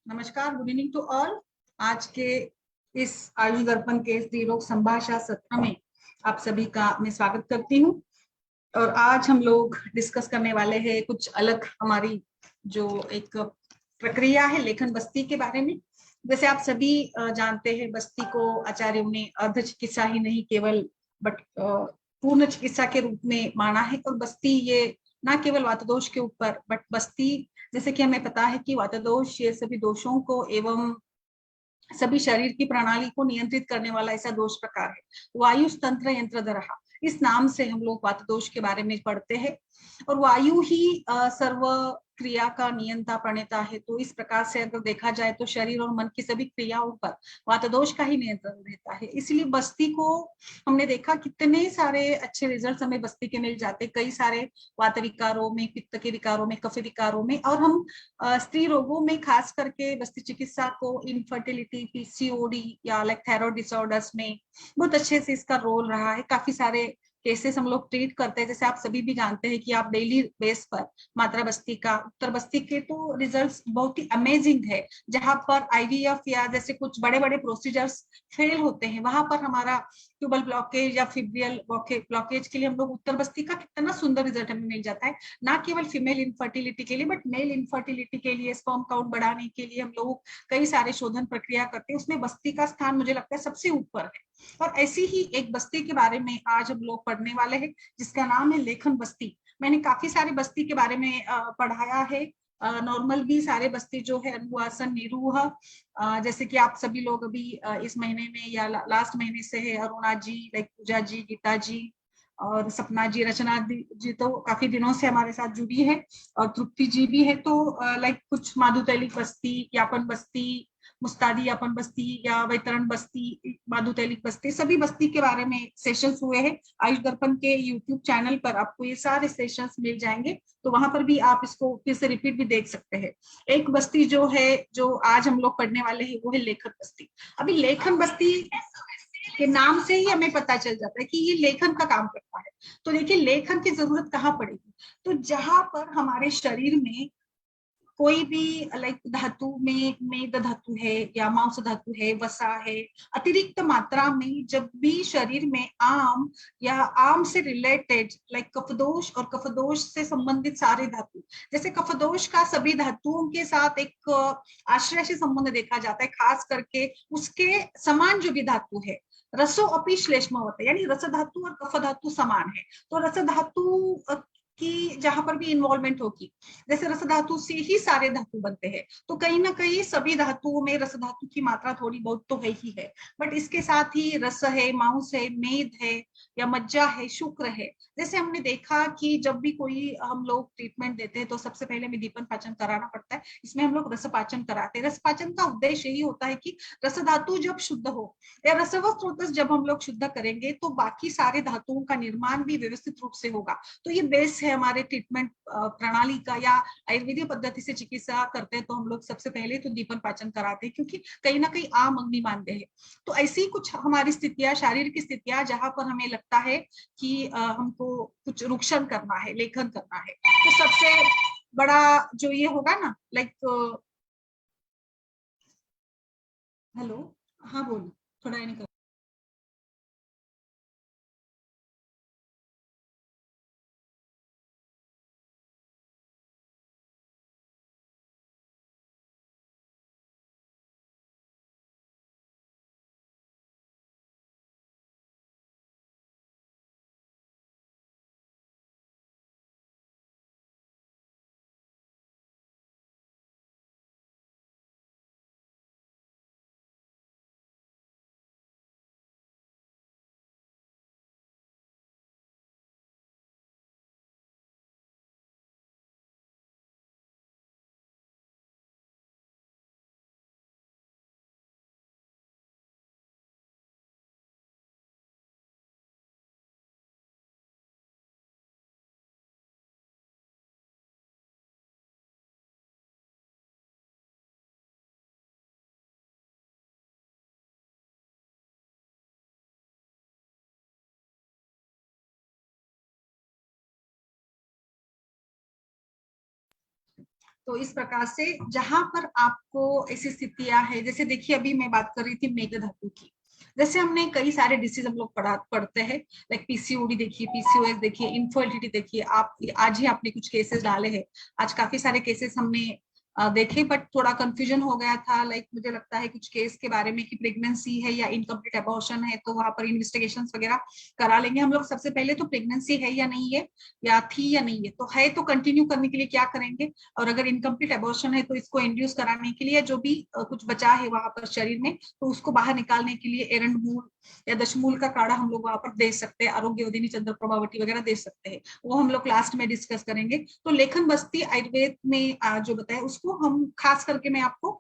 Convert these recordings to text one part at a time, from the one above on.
नमस्कार, good evening to all. आज के इस आयु दर्पण के स्त्री रोग संभाषा सत्र में आप सभी का मैं स्वागत करती हूँ। और आज हम लोग डिस्कस करने वाले हैं कुछ अलग हमारी जो एक प्रक्रिया है लेखन बस्ती के बारे में। जैसे आप सभी जानते हैं, बस्ती को आचार्यों ने अर्ध चिकित्सा ही नहीं केवल बट पूर्ण चिकित्सा के रूप में माना है। और बस्ती ये ना केवल वातदोष के ऊपर बट बस्ती, जैसे कि हमें पता है कि वातदोष ये सभी दोषों को एवं सभी शरीर की प्रणाली को नियंत्रित करने वाला ऐसा दोष प्रकार है। वायु तंत्र यंत्रधरः, इस नाम से हम लोग वातदोष के बारे में पढ़ते हैं। और वायु ही सर्व क्रिया का नियंता प्रणेता है। तो इस प्रकार से अगर देखा जाए तो शरीर और मन की सभी क्रियाओं पर वातदोष का ही नियंत्रण रहता है। इसलिए बस्ती को हमने देखा कितने सारे अच्छे रिजल्ट हमें बस्ती के मिल जाते, कई सारे वात विकारों में, पित्त के विकारों में, कफ विकारों में। और हम स्त्री रोगों में खास करके बस्ती चिकित्सा को इनफर्टिलिटी, पीसीओडी या लाइक थायराइड डिसऑर्डर्स में बहुत अच्छे से इसका रोल रहा है। काफी सारे केसेस हम लोग ट्रीट करते हैं। जैसे आप सभी भी जानते हैं कि आप डेली बेस पर मात्रा बस्ती का, उत्तर बस्ती के तो रिजल्ट्स बहुत ही अमेजिंग है। जहां पर आईवीएफ या जैसे कुछ बड़े बड़े प्रोसीजर्स फेल होते हैं, वहां पर हमारा ट्यूबल ब्लॉकेज या फिब्रियल ब्लॉकेज के लिए हम लोग उत्तर बस्ती का कितना सुंदर रिजल्ट हमें मिल जाता है। ना केवल फीमेल इनफर्टिलिटी के लिए बट मेल इनफर्टिलिटी के लिए, स्पर्म काउंट बढ़ाने के लिए हम लोग कई सारे शोधन प्रक्रिया करते हैं। उसमें बस्ती का स्थान मुझे लगता है सबसे ऊपर है। और ऐसी ही एक बस्ती के बारे में आज हम लोग पढ़ने वाले हैं जिसका नाम है लेखन बस्ती। मैंने काफी सारे बस्ती के बारे में पढ़ाया है। नॉर्मल भी सारे बस्ती जो है, अनुवासन, निरूह, जैसे कि आप सभी लोग अभी इस महीने में या लास्ट महीने से है, अरुणा जी, लाइक पूजा जी, गीता जी और सपना जी, रचना जी तो काफी दिनों से हमारे साथ जुड़ी है। और तृप्ति जी भी है। तो लाइक कुछ माधुतैलिक बस्ती, यापन बस्ती, मुस्तादी यापन बस्ती या वैतरण बस्ती, माधुतैलिक बस्ती, सभी बस्ती के बारे में सेशंस हुए हैं। आयुष दर्पण के यूट्यूब चैनल पर आपको ये सारे सेशंस मिल जाएंगे, तो वहां पर भी आप इसको फिर से रिपीट भी देख सकते हैं। एक बस्ती जो है, जो आज हम लोग पढ़ने वाले हैं, वो है लेखन बस्ती। अभी लेखन बस्ती के नाम से ही हमें पता चल जाता है कि ये लेखन का काम करता है। तो देखिए, लेखन की जरूरत कहाँ पड़ेगी? तो जहां पर हमारे शरीर में कोई भी लाइक धातु में मेद धातु है या मांस धातु है, वसा है, अतिरिक्त मात्रा में जब भी शरीर में आम या आम से रिलेटेड लाइक कफदोष और कफदोष से संबंधित सारे धातु, जैसे कफदोष का सभी धातुओं के साथ एक आश्रय से संबंध देखा जाता है। खास करके उसके समान जो भी धातु है, रसो अपि श्लेष्मवत, यानी रस धातु और कफ धातु समान है। तो रस धातु की जहां पर भी इन्वॉल्वमेंट होगी, जैसे रस धातु से ही सारे धातु बनते हैं, तो कहीं ना कहीं सभी धातुओं में रस धातु की मात्रा थोड़ी बहुत तो है ही है। बट इसके साथ ही रस है, मांस है, मेद है या मज्जा है, शुक्र है। जैसे हमने देखा कि जब भी कोई हम लोग ट्रीटमेंट देते हैं तो सबसे पहले हमें दीपन पाचन कराना पड़ता है। इसमें हम लोग रस पाचन कराते हैं। रस पाचन का उद्देश्य यही होता है कि रस धातु जब शुद्ध हो या रसव स्रोत जब हम लोग शुद्ध करेंगे तो बाकी सारे धातुओं का निर्माण भी व्यवस्थित रूप से होगा। तो ये बेस है हमारे ट्रीटमेंट प्रणाली का। या आयुर्वेदिक पद्धति से चिकित्सा करते हैं तो हम लोग सबसे पहले तो दीपन पाचन कराते हैं, क्योंकि कहीं ना कहीं आम अग्नि मानते हैं। तो ऐसी कुछ हमारी स्थितियां, शारीरिक स्थितियां, जहां पर हमें लगता है कि हमको कुछ रुक्षण करना है, लेखन करना है, तो सबसे बड़ा जो ये होगा ना, लाइक हेलो, हाँ बोलो, थोड़ा नहीं तो इस प्रकार से जहां पर आपको ऐसी स्थितियां है, जैसे देखिए अभी मैं बात कर रही थी मेद धातु की, जैसे हमने कई सारे डिसीज हम लोग पढ़ते हैं, लाइक पीसीओडी देखिए, पीसीओएस देखिए, इनफर्टिलिटी देखिए। आप आज ही आपने कुछ केसेस डाले हैं, आज काफी सारे केसेस हमने देखे, बट थोड़ा कंफ्यूजन हो गया था, लाइक मुझे लगता है कुछ केस के बारे में कि प्रेगनेंसी है या इनकम्प्लीट अबॉर्शन है, तो वहां पर इन्वेस्टिगेशंस वगैरह करा लेंगे हम लोग। सबसे पहले तो प्रेगनेंसी है या नहीं है, या थी या नहीं है, तो है तो कंटिन्यू करने के लिए क्या करेंगे, और अगर इनकम्प्लीट अबॉर्शन है तो इसको इंड्यूस कराने के लिए जो भी कुछ बचा है वहां पर शरीर में, तो उसको बाहर निकालने के लिए एरंड मूल या दशमूल का काढ़ा हम लोग वहां पर दे सकते हैं, आरोग्य योदिनी चंद्र प्रभावती वगैरह दे सकते हैं, वो हम लोग लास्ट में डिस्कस करेंगे। तो लेखन बस्ती आयुर्वेद में जो बताया उसको हम खास करके मैं आपको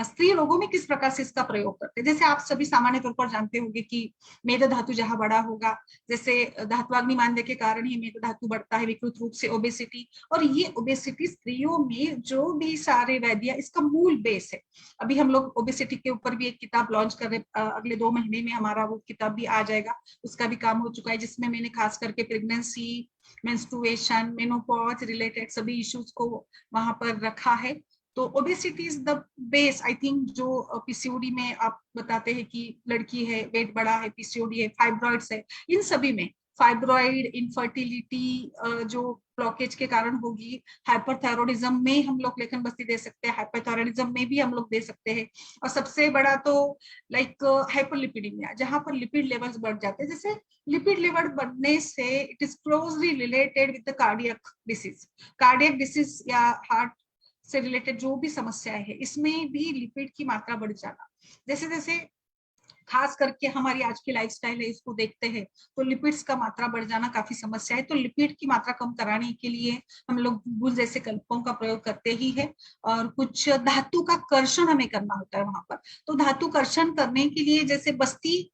स्त्री रोगों में किस प्रकार से इसका प्रयोग करते हैं। जैसे आप सभी सामान्य तौर पर जानते होंगे कि मेद धातु जहां बड़ा होगा, जैसे धात्वाग्नि मानने के कारण ही मेद धातु बढ़ता है, विकृत रूप से ओबेसिटी, और ये ओबेसिटी स्त्रियों में जो भी सारे वैद्य इसका मूल बेस है। अभी हम लोग ओबेसिटी के ऊपर भी एक किताब लॉन्च कर रहे, अगले 2 महीने में हमारा वो किताब भी आ जाएगा, उसका भी काम हो चुका है, जिसमें मैंने खास करके प्रेगनेंसी, मेंस्ट्रुएशन, मेनोपॉज रिलेटेड सभी इश्यूज को वहां पर रखा है। तो obesity is the base, I think, जो पीसीओडी में आप बताते हैं कि लड़की है, वेट बड़ा है, पीसीओडी है, फाइब्रॉइड्स है, इन सभी में फाइब्रॉइड, इनफर्टिलिटी जो ब्लॉकेज के कारण होगी, हाइपरथायरॉयडिज्म में हम लोग लेखन बस्ती दे सकते हैं, हाइपरथायरॉयडिज्म में भी हम लोग दे सकते हैं, और सबसे बड़ा तो लाइक हाइपरलिपिडीमिया, जहां पर लिपिड लेवल्स बढ़ जाते हैं। जैसे लिपिड लेवल बढ़ने से it is closely related with the cardiac disease, cardiac disease या हार्ट से रिलेटेड जो भी समस्याएं है, इसमें भी लिपिड की मात्रा बढ़ जाना। जैसे जैसे खास करके हमारी आज की लाइफस्टाइल है, इसको देखते हैं, तो लिपिड्स का मात्रा बढ़ जाना काफी समस्या है। तो लिपिड की मात्रा कम कराने के लिए हम लोग गुड़ जैसे कल्पों का प्रयोग करते ही है, और कुछ धातु का कर्षण हमें करना होता है वहां पर। तो धातु कर्षण करने के लिए जैसे बस्ती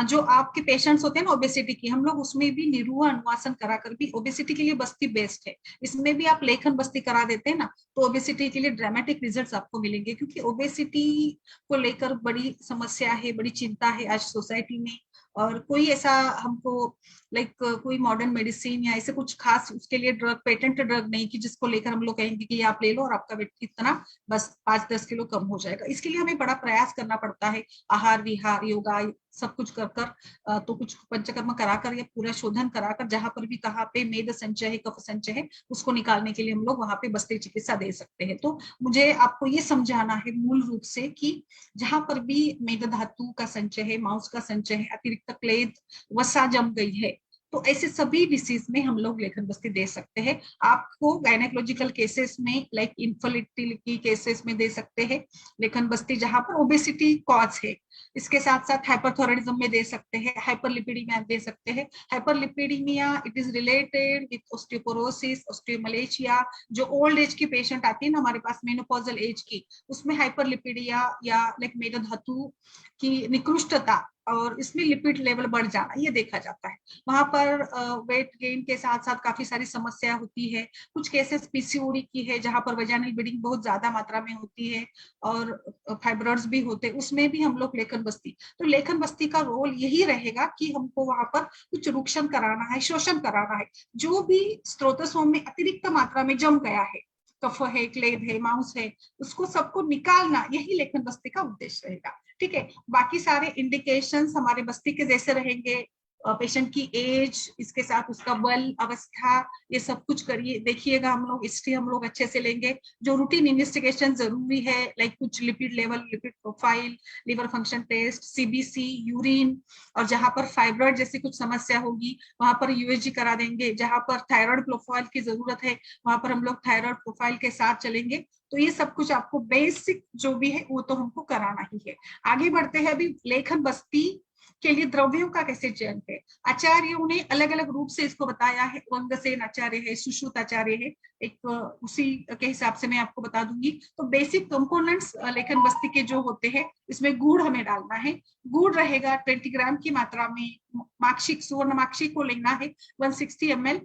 जो आपके पेशेंट्स होते हैं ना ओबेसिटी की, हम लोग उसमें भी निरुआ अनुवासन कराकर भी ओबेसिटी के लिए बस्ती बेस्ट है। इसमें भी आप लेखन बस्ती करा देते हैं ना, तो ओबेसिटी के लिए ड्रामेटिक रिजल्ट्स आपको मिलेंगे, क्योंकि ओबेसिटी को लेकर बड़ी समस्या है, बड़ी चिंता है आज सोसाइटी में, और कोई ऐसा हमको लाइक कोई मॉडर्न मेडिसिन या ऐसे कुछ खास उसके लिए ड्रग, पेटेंट ड्रग नहीं कि जिसको लेकर हम लोग कहेंगे कि ये आप ले लो और आपका वेट इतना बस 5-10 किलो कम हो जाएगा। इसके लिए हमें बड़ा प्रयास करना पड़ता है, आहार विहार योगा सब कुछ कर कर, तो कुछ पंचकर्म कराकर या पूरा शोधन कराकर जहां पर भी कहाँ पे मेद संचय है, कफ संचय है, उसको निकालने के लिए हम लोग वहां पे बस्ती चिकित्सा दे सकते हैं। तो मुझे आपको ये समझाना है मूल रूप से कि जहां पर भी मेद धातु का संचय है, मांस का संचय है, अतिरिक्त क्लेद वसा जम गई है, तो ऐसे सभी डिसीज में हम लोग लेखन बस्ती दे सकते हैं। आपको गायनेकोलॉजिकल केसेस में लाइक इनफर्टिलिटी केसेस में दे सकते हैं लेखन बस्ती, जहां पर ओबेसिटी कॉज है। इसके साथ साथ हाइपरथायरॉयडिज्म में दे सकते हैं, हाइपरलिपिडीमिया दे सकते हैं। Hyperlipidaemia it is related with osteoporosis, osteomalacia, जो ओल्ड एज की पेशेंट आती है ना हमारे पास मेनोपॉजल एज की, उसमें हाइपरलिपिडिया या लाइक मेद धातु की निकृष्टता और इसमें लिपिड लेवल बढ़ जाना, ये देखा जाता है। वहां पर वेट गेन के साथ साथ काफी सारी समस्या होती है। कुछ केसेस पीसीओडी की है जहां पर वजाइनल ब्लीडिंग बहुत ज्यादा मात्रा में होती है और फाइब्रॉइड्स भी होते हैं, उसमें भी हम लोग लेखन बस्ती, तो लेखन बस्ती का रोल यही रहेगा कि हमको वहां पर कुछ रुक्षण कराना है, शोषण कराना है, जो भी स्रोतसों में अतिरिक्त मात्रा में जम गया है, कफ है, क्लेद है, मांस है, उसको सबको निकालना, यही लेखन बस्ती का उद्देश्य रहेगा। ठीक है, बाकी सारे इंडिकेशंस हमारे बस्ती के जैसे रहेंगे, पेशेंट की एज, इसके साथ उसका बल अवस्था, ये सब कुछ करिए देखिएगा हम लोग, हिस्ट्री हम लोग अच्छे से लेंगे। जो रूटीन इन्वेस्टिगेशन जरूरी है लाइक कुछ lipid level, lipid profile, liver function test, CBC, urine, और जहां पर फाइब्रॉइड जैसी कुछ समस्या होगी वहां पर यूएसजी करा देंगे। जहां पर थायराइड प्रोफाइल की जरूरत है वहां पर हम लोग थायराइड प्रोफाइल के साथ चलेंगे। तो ये सब कुछ आपको बेसिक जो भी है वो तो हमको कराना ही है। आगे बढ़ते हैं, अभी लेखन बस्ती के लिए द्रव्यों का कैसे चयन है। आचार्यों ने अलग अलग रूप से इसको बताया है, वंगसेन आचार्य है, सुश्रुत आचार्य है, एक उसी के हिसाब से मैं आपको बता दूंगी। तो बेसिक कंपोनेंट्स लेखन बस्ती के जो होते हैं, इसमें गुड़ हमें डालना है, गुड़ रहेगा 20 ग्राम की मात्रा में, माक्षिक, सुवर्ण माक्षिक को लेना है 160 ml,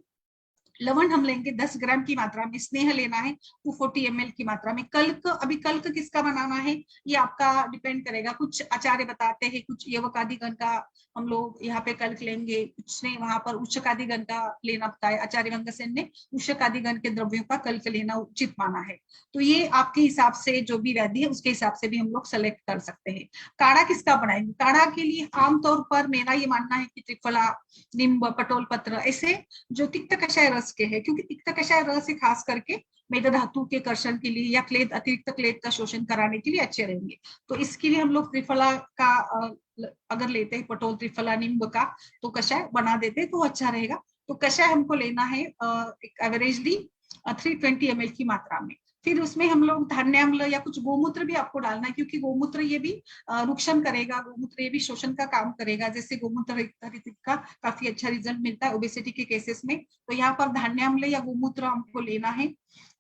लवण हम लेंगे 10 ग्राम की मात्रा में, स्नेह लेना है 240 ml की मात्रा में। कल्क, अभी कल्क किसका बनाना है ये आपका डिपेंड करेगा। कुछ आचार्य बताते हैं, कुछ यवकादिगण का हम लोग यहाँ पे कल्क लेंगे, कुछ ने वहां पर उच्चकादिगण का लेना बताया। आचार्य वंगसेन ने उच्चकादिगण के द्रव्यों का कल्क लेना उचित माना है। तो ये आपके हिसाब से जो भी वैधि है उसके हिसाब से भी हम लोग सेलेक्ट कर सकते हैं। काढ़ा किसका बनाएंगे? काढ़ा के लिए आमतौर पर मेरा ये मानना है कि त्रिफला, नींब, पटोल पत्र ऐसे जो तिक्त कषाय रस के हैं, क्योंकि तिक्त कषाय रस खास करके मेद धातु के कर्षण के लिए या क्लेद, अतिरिक्त क्लेद का शोषण कराने के लिए अच्छे रहेंगे। तो इसके लिए हम लोग त्रिफला का अगर लेते हैं, पटोल, त्रिफला, नींब का तो कषाय बना देते हैं तो अच्छा रहेगा। तो कषाय हमको लेना है एक एवरेजली 320 ml की मात्रा में। फिर उसमें हम लोग धान्याम्ल या कुछ गोमूत्र भी आपको डालना है, क्योंकि गोमूत्र ये भी रुक्षण करेगा, गोमूत्र ये भी शोषण का काम करेगा। जैसे गोमूत्र का काफी अच्छा रिजल्ट मिलता है ओबेसिटी के केसेस में। तो यहाँ पर धान्याम्ल या गोमूत्र हमको लेना है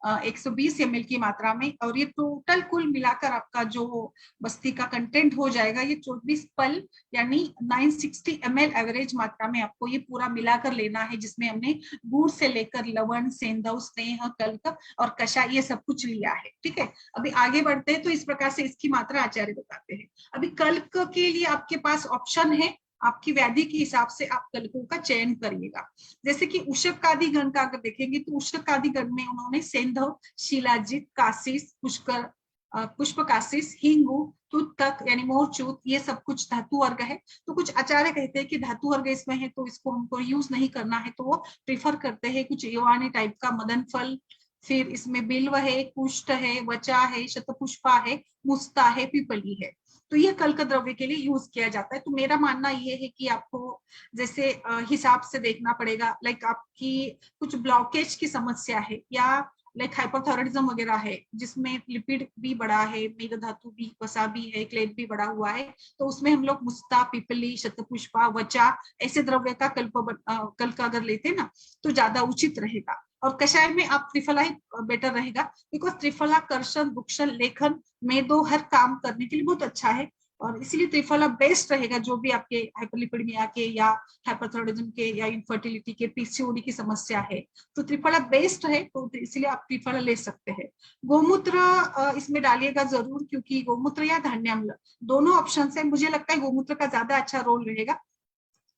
120 ml की मात्रा में। और ये टोटल कुल मिलाकर आपका जो बस्ती का कंटेंट हो जाएगा ये 24 पल यानी 960 ml एवरेज मात्रा में आपको ये पूरा मिलाकर लेना है, जिसमें हमने गुड़ से लेकर लवण, सेंधव, स्नेह, कल्क और कषाय ये सब कुछ लिया है। ठीक है, अभी आगे बढ़ते हैं। तो इस प्रकार से इसकी मात्रा आचार्य बताते हैं। अभी कल्क के लिए आपके पास ऑप्शन है, आपकी व्याधि के हिसाब से आप कल्कों का चयन करिएगा। जैसे कि उशकादि गण का अगर देखेंगे तो उशकादि गण में उन्होंने सेंधव, शिलाजित, कासिस, पुष्कर, पुष्प कासिस, हिंगू, तुतक यानी मोरचूत ये सब कुछ धातु वर्ग है। तो कुछ आचार्य कहते हैं कि धातु वर्ग इसमें है तो इसको हमको यूज नहीं करना है, तो वो प्रिफर करते हैं कुछ युवानी टाइप का मदन फल, फिर इसमें बिल्व है, कुष्ठ है, वचा है, शतपुष्पा है, मुस्ता है, पीपली है। तो ये कल्क द्रव्य के लिए यूज किया जाता है। तो मेरा मानना ये है कि आपको जैसे हिसाब से देखना पड़ेगा, लाइक आपकी कुछ ब्लॉकेज की समस्या है या लाइक हाइपोथायराइडिज्म वगैरह है, जिसमें लिपिड भी बढ़ा है, मेद धातु भी, वसा भी है, क्लेद भी बढ़ा हुआ है, तो उसमें हम लोग मुस्ता, पिपली, शतपुष्पा, वचा ऐसे द्रव्य का कल्क अगर लेते ना तो ज्यादा उचित रहेगा। और कषाय में आप त्रिफला ही बेटर रहेगा, बिकॉज त्रिफला कर्षण, दुक्षण, लेखन, मेदो हर काम करने के लिए बहुत अच्छा है। और इसीलिए त्रिफला बेस्ट रहेगा जो भी आपके हाइपरलिपिडमिया के या हाइपरथायराइडिज्म के या इनफर्टिलिटी के, पीसीओडी की समस्या है, तो त्रिफला बेस्ट है। तो इसलिए आप त्रिफला ले सकते हैं। गोमूत्र इसमें डालिएगा जरूर, क्योंकि गोमूत्र या धान्याम्ल दोनों ऑप्शन है। मुझे लगता है गोमूत्र का ज्यादा अच्छा रोल रहेगा।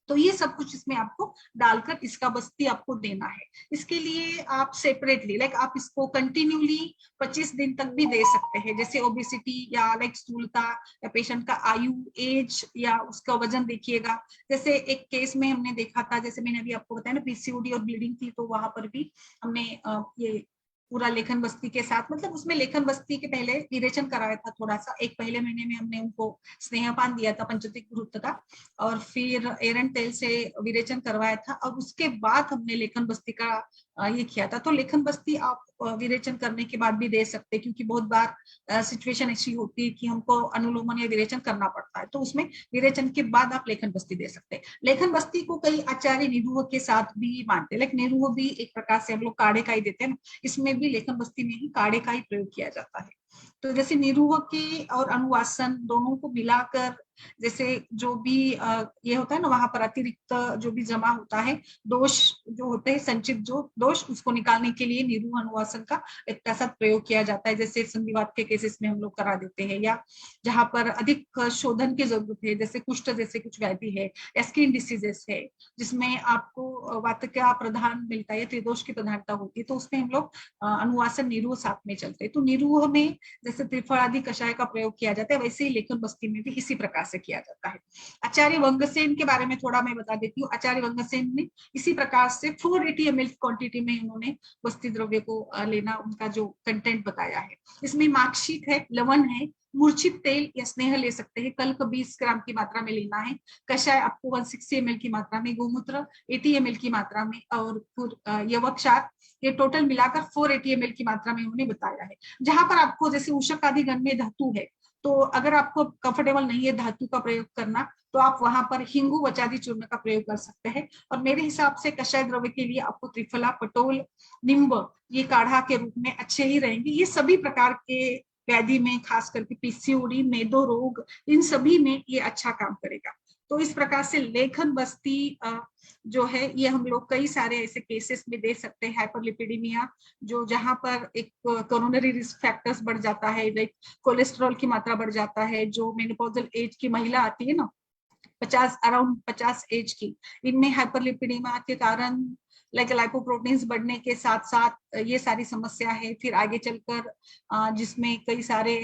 तो ये सब कुछ इसमें आपको डालकर इसका बस्ती आपको देना है। इसके लिए आप सेपरेटली लाइक आप इसको कंटिन्यूली 25 दिन तक भी दे सकते हैं। जैसे ओबेसिटी या लाइक स्थूलता या पेशेंट का आयु, एज या उसका वजन देखिएगा। जैसे एक केस में हमने देखा था, जैसे मैंने अभी आपको बताया ना, पीसीओडी और ब्लीडिंग थी, तो वहां पर भी हमने ये पूरा लेखन बस्ती के साथ, मतलब उसमें लेखन बस्ती के पहले विरेचन कराया था थोड़ा सा, एक पहले महीने में हमने उनको स्नेहपान दिया था पंचतिक घृत का, और फिर एरंड तेल से विरेचन करवाया था, और उसके बाद हमने लेखन बस्ती का ये किया था। तो लेखन बस्ती आप विरेचन करने के बाद भी दे सकते हैं, क्योंकि बहुत बार सिचुएशन ऐसी होती है कि हमको अनुलोमन या विरेचन करना पड़ता है, तो उसमें विरेचन के बाद आप लेखन बस्ती दे सकते हैं। लेखन बस्ती को कई आचार्य निरूह के साथ भी मानते हैं, लेकिन निरूह भी एक प्रकार से हम लोग काढ़े का ही देते हैं, इसमें भी लेखन बस्ती में ही काढ़े का ही प्रयोग किया जाता है। तो जैसे निरूह के और अनुवासन दोनों को मिलाकर, जैसे जो भी ये होता है ना, वहां पर अतिरिक्त जो भी जमा होता है, दोष जो होते हैं, संचित जो दोष, उसको निकालने के लिए निरूह अनुवासन का एक ऐसा प्रयोग किया जाता है। जैसे संधिवात के केसेस में हम लोग करा देते हैं, या जहां पर अधिक शोधन की जरूरत है, जैसे कुष्ठ जैसे कुछ व्याधि है या स्किन डिसीजेस है, जिसमें आपको वात का प्रधान मिलता है, त्रिदोष की प्रधानता होती है, तो उसमें हम लोग अनुवासन निरूह साथ में चलते हैं। तो निरूह में जैसे त्रिफल आदि कषाय का प्रयोग किया जाता है, वैसे ही लेखन बस्ती में भी इसी प्रकार से किया जाता है। आचार्य वंगसेन के बारे में थोड़ा मैं बता देती हूँ। आचार्य वंगसेन ने इसी प्रकार से 480 ml क्वांटिटी में उन्होंने बस्ती द्रव्य को लेना, उनका जो कंटेंट बताया है। इसमें मार्कशीट है, लवण है, मूर्छित तेल या स्नेह ले सकते हैं, कल्क 20 ग्राम की मात्रा में लेना है, कषाय आपको 160 ml की मात्रा में, गोमूत्र 80 ml की मात्रा में, और यवक्षार, ये टोटल मिलाकर 480 ml की मात्रा में उन्होंने बताया है। जहां पर आपको जैसे उषक आदि गण में धातु है, तो अगर आपको कंफर्टेबल नहीं है धातु का प्रयोग करना, तो आप वहां पर हिंगू, वचादी चूर्ण का प्रयोग कर सकते हैं। और मेरे हिसाब से कषाय द्रव्य के लिए आपको त्रिफला, पटोल, नींब ये काढ़ा के रूप में अच्छे ही रहेंगे। ये सभी प्रकार के व्याधि में, खास करके पीसीओडी, मेदो रोग, इन सभी में ये अच्छा काम करेगा। तो इस प्रकार से लेखन बस्ती जो है ये हम लोग कई सारे ऐसे केसेस में दे सकते हैं, हाइपरलिपिडीमिया जो जहां पर एक कोरोनरी रिस्क फैक्टर्स बढ़ जाता है, लाइक कोलेस्ट्रॉल की मात्रा बढ़ जाता है, जो मेनोपॉजल एज की महिला आती है ना, 50 एज की, इनमें हाइपरलिपिडीमिया के कारण लाइक लाइपोप्रोटीन्स बढ़ने के साथ साथ ये सारी समस्या है। फिर आगे चलकर जिसमें कई सारे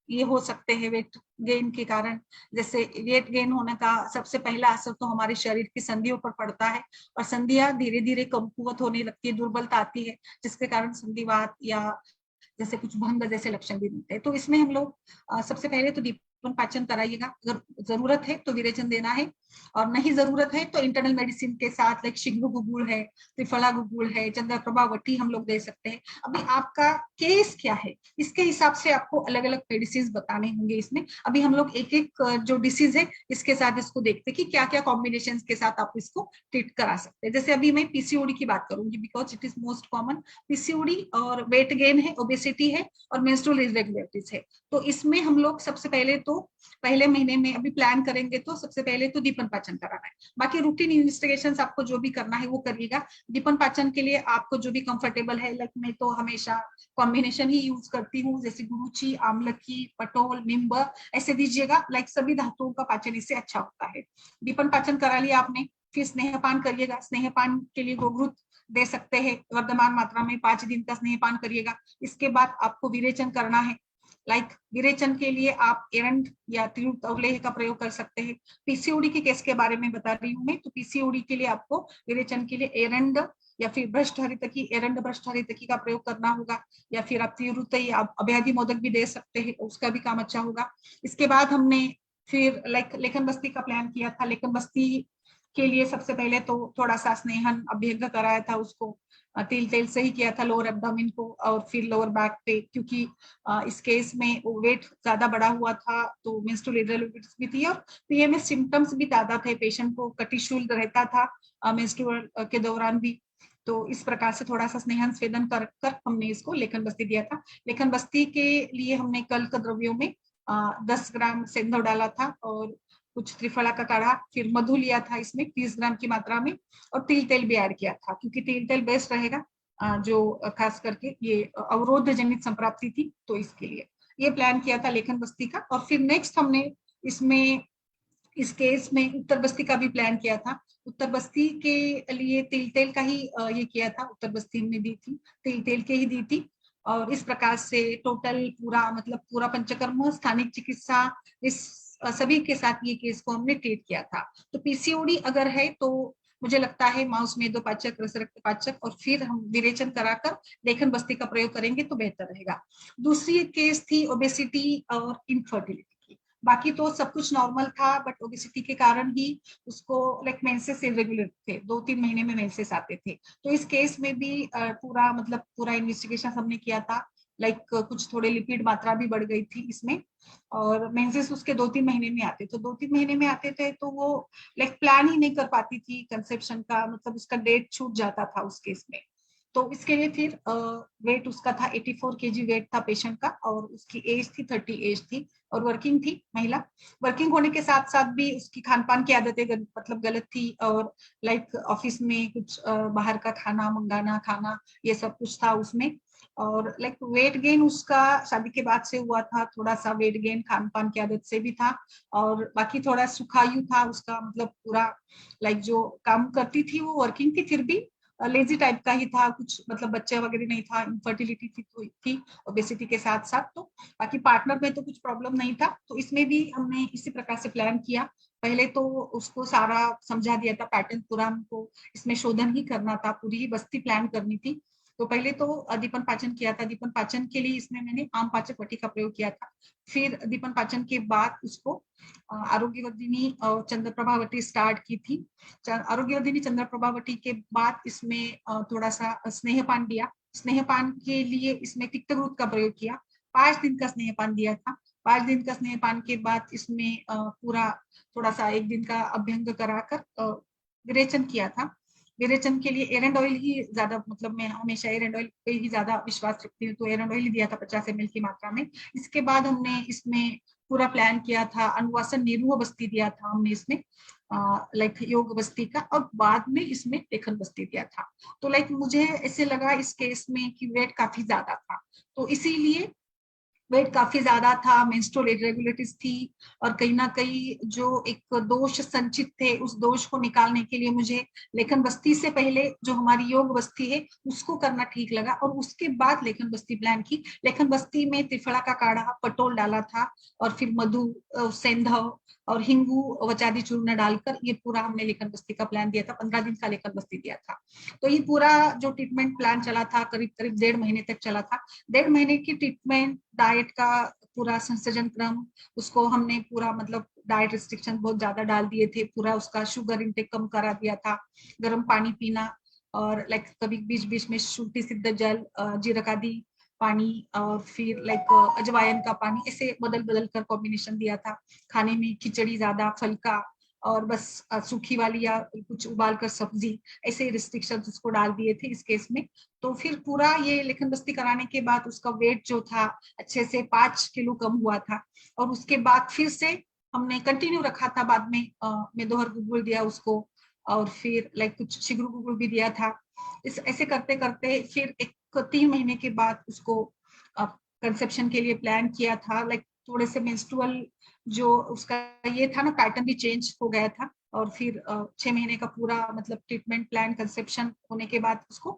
ये हो सकते हैं वेट गेन के कारण। जैसे वेट गेन होने का सबसे पहला असर तो हमारे शरीर की संधियों पर पड़ता है, और संधियां धीरे धीरे कमकुवत होने लगती है, दुर्बलता आती है, जिसके कारण संधिवात या जैसे कुछ भंग जैसे लक्षण भी मिलते हैं। तो इसमें हम लोग सबसे पहले तो दीपन पाचन कराइएगा, अगर जरूरत है तो विरेचन देना है, और नहीं जरूरत है तो इंटरनल मेडिसिन के साथ लाइक शीघ्र गुगुल है, त्रिफला गुगुल है, चंद्रप्रभा वटी हम लोग दे सकते हैं। अभी आपका केस क्या है इसके हिसाब से आपको अलग अलग मेडिसिन बताने होंगे इसमें। अभी हम लोग एक एक जो डिसीज है इसके साथ इसको देखते हैं कि क्या क्या कॉम्बिनेशन के साथ आप इसको ट्रीट करा सकते हैं। जैसे अभी मैं पीसीओडी की बात करूंगी because it is most common. PCOD और वेट गेन है, ओबेसिटी है, और मेंस्ट्रुअल इरेगुलरिटीज है। तो इसमें हम लोग सबसे पहले तो पहले महीने में अभी प्लान करेंगे तो सबसे पहले तो दीपन पाचन कराना है। बाकी रूटीन इन्वेस्टिगेशंस आपको जो भी करना है वो करिएगा। दीपन पाचन के लिए आपको जो भी कंफर्टेबल है, लाइक मैं तो हमेशा कॉम्बिनेशन ही यूज करती हूँ, जैसे गुरुची, आमलकी, पटोल, निम्ब, ऐसे दीजिएगा। लाइक सभी धातुओं का पाचन इससे अच्छा होता है। दीपन पाचन करा लिया आपने, फिर स्नेहपान करिएगा। स्नेहपान के लिए गोघृत दे सकते हैं वर्धमान मात्रा में, 5 दिन का स्नेहपान करिएगा। इसके बाद आपको विरेचन करना है। लाइक विरेचन के लिए आप एरंड या त्रियुक्त अवलेह का प्रयोग कर सकते हैं। पीसीओडी के केस के बारे में बता रही हूँ मैं, तो पीसीओडी के लिए आपको विरेचन के लिए एरंड या फिर भ्रष्ट हरितकी, एरंड भ्रष्ट हरितकी का प्रयोग करना होगा, या फिर आप त्रियुक्त आप अभ्याधि मोदक भी दे सकते हैं, उसका भी काम अच्छा होगा। इसके बाद हमने फिर लाइक लेखन बस्ती का प्लान किया था। लेखन बस्ती के लिए सबसे पहले तो थोड़ा सा स्नेहन अभ्यंग कराया था उसको, तिल तेल से ही किया था लोअर एब्डोमेन को और फिर लोअर बैक पे, क्योंकि इस केस में वेट ज्यादा बढ़ा हुआ था, तो मेंस्ट्रुअल इरेगुलरिटीज भी थी और पीएमएस सिम्टम्स भी ज्यादा थे, पेशेंट को कटिशूल रहता था मेंस्ट्रुअल के दौरान भी। तो इस प्रकार से थोड़ा सा स्नेहन स्वेदन कर कर हमने इसको लेखन बस्ती दिया था। लेखन बस्ती के लिए हमने कल्क द्रव्यों में 10 ग्राम सेंधव डाला था, और कुछ त्रिफला का काढ़ा, फिर मधु लिया था इसमें 30 ग्राम की मात्रा में, और तिल तेल भी ऐड किया था, क्योंकि तिल तेल बेस्ट रहेगा जो खास करके ये अवरोध जनित संप्राप्ति थी, तो इसके लिए ये प्लान किया था लेखन बस्ती का। और फिर नेक्स्ट हमने इसमें इस केस में उत्तर बस्ती का भी प्लान किया था। उत्तर बस्ती के लिए तिल तेल का ही ये किया था, उत्तर बस्ती हमने दी थी, तिल तेल के ही दी थी। और इस प्रकार से टोटल पूरा मतलब पूरा पंचकर्म स्थानिक चिकित्सा इस सभी के साथ ये केस को हमने ट्रीट किया था। तो पीसीओडी अगर है तो मुझे लगता है माउस मेदोपाचक, रस रक्तपाचक, और फिर हम विरेचन कराकर लेखन बस्ती का प्रयोग करेंगे तो बेहतर रहेगा। दूसरी केस थी ओबेसिटी और इनफर्टिलिटी की। बाकी तो सब कुछ नॉर्मल था, बट ओबेसिटी के कारण ही उसको लाइक मेंसेस इरेगुलर थे, 2-3 महीने में मेंसेस आते थे। तो इस केस में भी पूरा मतलब पूरा इन्वेस्टिगेशन हमने किया था। लाइक कुछ थोड़े लिपिड मात्रा भी बढ़ गई थी इसमें, और मेंसेस उसके 2-3 महीने में आते, तो 2-3 महीने में आते थे, तो वो लाइक प्लान ही नहीं कर पाती थी कंसेप्शन का, मतलब उसका डेट छूट जाता था उस केस में। तो इसके लिए फिर वेट उसका था 84 केजी वेट था पेशेंट का, और उसकी एज थी 30 एज थी, और वर्किंग थी महिला। वर्किंग होने के साथ साथ भी उसकी खान पान की आदतें मतलब गलत थी, और लाइक ऑफिस में कुछ बाहर का खाना मंगाना खाना ये सब कुछ था उसमें। और लाइक वेट गेन उसका शादी के बाद से हुआ था, थोड़ा सा वेट गेन खान पान की आदत से भी था, और बाकी थोड़ा सुखायु था उसका, मतलब पूरा लाइक जो काम करती थी वो वर्किंग थी, फिर भी लेजी टाइप का ही था, कुछ मतलब बच्चे वगैरह नहीं था, इनफर्टिलिटी थी ओबेसिटी के साथ साथ। तो बाकी पार्टनर में तो कुछ प्रॉब्लम नहीं था, तो इसमें भी हमने इसी प्रकार से प्लान किया। पहले तो उसको सारा समझा दिया था पैटर्न पूरा, हमको इसमें शोधन ही करना था, पूरी ही बस्ती प्लान करनी थी। तो पहले तो दीपन पाचन किया था। दीपन पाचन के लिए इसमें मैंने आम पाचक वटी का प्रयोग किया था। फिर दीपन पाचन के बाद उसको आरोग्यवर्धिनी और चंद्रप्रभावटी स्टार्ट की थी। आरोग्यवर्धिनी चंद्रप्रभावटी के बाद इसमें थोड़ा सा स्नेहपान दिया। स्नेहपान के लिए इसमें तिक्तग्रुत का प्रयोग किया, 5 दिन का स्नेहपान दिया था। 5 दिन का स्नेहपान के बाद इसमें पूरा थोड़ा सा 1 दिन का अभ्यंग कराकर विरेचन किया था। विरेचन के लिए एरंड ऑयल ही ज्यादा, मतलब मैं हमेशा एरंड ऑयल पे ही ज्यादा विश्वास रखती हूँ, तो एरंड ऑयल दिया था 50 ml की मात्रा में। इसके बाद हमने इसमें पूरा प्लान किया था, अनुवासन निरूह बस्ती दिया था हमने इसमें, लाइक योग बस्ती का, और बाद में इसमें लेखन बस्ती दिया था। तो लाइक मुझे ऐसे लगा इस केस में कि वेट काफी ज्यादा था, तो इसीलिए वेट काफी ज्यादा था, मेंस्ट्रुअल इरेगुलरिटीज थी, और कहीं ना कहीं जो एक दोष संचित थे उस दोष को निकालने के लिए मुझे लेखन बस्ती से पहले जो हमारी योग बस्ती है उसको करना ठीक लगा, और उसके बाद लेखन बस्ती प्लान की। लेखन बस्ती में त्रिफला का काढ़ा, पटोल डाला था, और फिर मधु, सेंधव और हिंगू वचादी चूर्ण डालकर ये पूरा हमने लेखन बस्ती का प्लान दिया था। 15 दिन का लेखन बस्ती दिया था। तो ये पूरा जो ट्रीटमेंट प्लान चला था करीब करीब 1.5 महीने तक चला था। 1.5 महीने की ट्रीटमेंट, डाइट का पूरा संसर्जन क्रम, उसको हमने पूरा मतलब डाइट रिस्ट्रिक्शन बहुत ज्यादा डाल दिए थे, पूरा उसका शुगर इंटेक कम करा दिया था, गर्म पानी पीना, और लाइक कभी बीच बीच में शुद्धि सिद्ध जल, जीरक आदि पानी, और फिर लाइक अजवायन का पानी, ऐसे बदल बदल कर कॉम्बिनेशन दिया था। खाने में खिचड़ी ज्यादा, फलका, और बस सूखी वाली या कुछ उबाल कर सब्जी, ऐसे रिस्ट्रिक्शन उसको डाल दिए थे इस केस में। तो फिर पूरा ये लेखन बस्ती कराने के बाद उसका वेट जो था अच्छे से 5 किलो कम हुआ था, और उसके बाद फिर से हमने कंटिन्यू रखा था। बाद में मैं दोहर गुगुल दिया उसको, और फिर लाइक कुछ शीघ्र गुगुल भी दिया था। इस ऐसे करते करते फिर एक 3 महीने के बाद उसको कंसेप्शन के लिए प्लान किया था। लाइक थोड़े से मेंस्ट्रुअल जो उसका ये था ना, पैटर्न भी चेंज हो गया था, और फिर 6 महीने का पूरा मतलब ट्रीटमेंट प्लान कंसेप्शन होने के बाद उसको